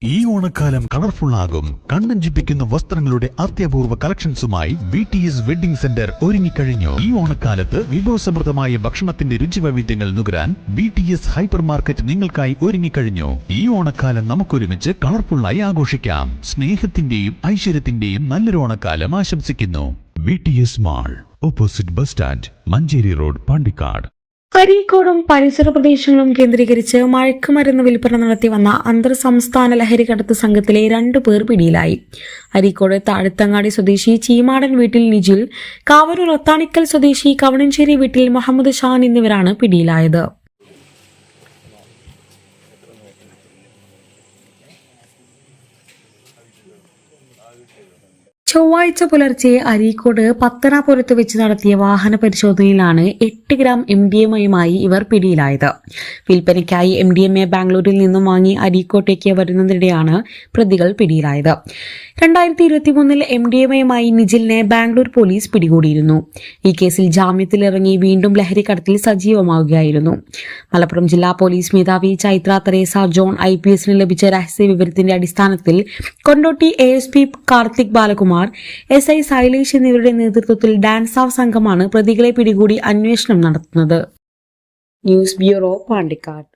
ഈ ഓണക്കാലം കളർഫുൾ ആകും. കണ്ണഞ്ചിപ്പിക്കുന്ന വസ്ത്രങ്ങളുടെ അത്യപൂർവ കളക്ഷൻസുമായി BTS വെഡിംഗ് സെന്റർ ഒരുങ്ങിക്കഴിഞ്ഞു. ഈ ഓണക്കാലത്ത് വിഭവസമൃദ്ധമായ ഭക്ഷണത്തിന്റെ രുചിവൈവിധ്യങ്ങൾ നുകരാൻ BTS ഹൈപ്പർ മാർക്കറ്റ് നിങ്ങൾക്കായി ഒരുങ്ങിക്കഴിഞ്ഞു. ഈ ഓണക്കാലം നമുക്കൊരുമിച്ച് കളർഫുള്ളായി ആഘോഷിക്കാം. സ്നേഹത്തിന്റെയും ഐശ്വര്യത്തിന്റെയും നല്ലൊരു ഓണക്കാലം ആശംസിക്കുന്നു. BTS mall, opposite bus stand, Manjeri road, Pandikkad. അരീക്കോടും പരിസര പ്രദേശങ്ങളും കേന്ദ്രീകരിച്ച് മയക്കുമരുന്ന് വിൽപ്പന നടത്തി വന്ന അന്തർ സംസ്ഥാന ലഹരിക്കടത്ത് സംഘത്തിലെ 2 പേർ പിടിയിലായി. അരീക്കോട് താഴത്തങ്ങാടി സ്വദേശി ചീമാടൻ വീട്ടിൽ നിജിൽ, കാവനൂർ അത്താണിക്കൽ സ്വദേശി കവണഞ്ചേരി വീട്ടിൽ മുഹമ്മദ് ഷാൻ എന്നിവരാണ് പിടിയിലായത്. ചൊവ്വാഴ്ച പുലർച്ചെ അരീക്കോട് പത്തനാപുരത്ത് വെച്ച് നടത്തിയ വാഹന പരിശോധനയിലാണ് 8 ഗ്രാം MDMAയുമായി ഇവർ പിടിയിലായത്. വിൽപ്പനയ്ക്കായി MDMA ബാംഗ്ലൂരിൽ നിന്നും വാങ്ങി അരീക്കോട്ടേക്ക് വരുന്നതിനിടെയാണ് പ്രതികൾ പിടിയിലായത്. 2023 MDMAയുമായി നിജിലിനെ ബാംഗ്ലൂർ പോലീസ് പിടികൂടിയിരുന്നു. ഈ കേസിൽ ജാമ്യത്തിലിറങ്ങി വീണ്ടും ലഹരിക്കടത്തിൽ സജീവമാവുകയായിരുന്നു. മലപ്പുറം ജില്ലാ പോലീസ് മേധാവി ചൈത്ര തെരേസ ജോൺ IPSന് ലഭിച്ച രഹസ്യ വിവരത്തിന്റെ അടിസ്ഥാനത്തിൽ കൊണ്ടോട്ടി ASP കാർത്തിക് ബാലകുമാർ, SI സൈലേഷ് എന്നിവരുടെ നേതൃത്വത്തിൽ ഡാൻസ് ഓഫ് സംഘമാണ് പ്രതികളെ പിടികൂടി അന്വേഷണം നടത്തുന്നത്. News bureau, Pandikkad.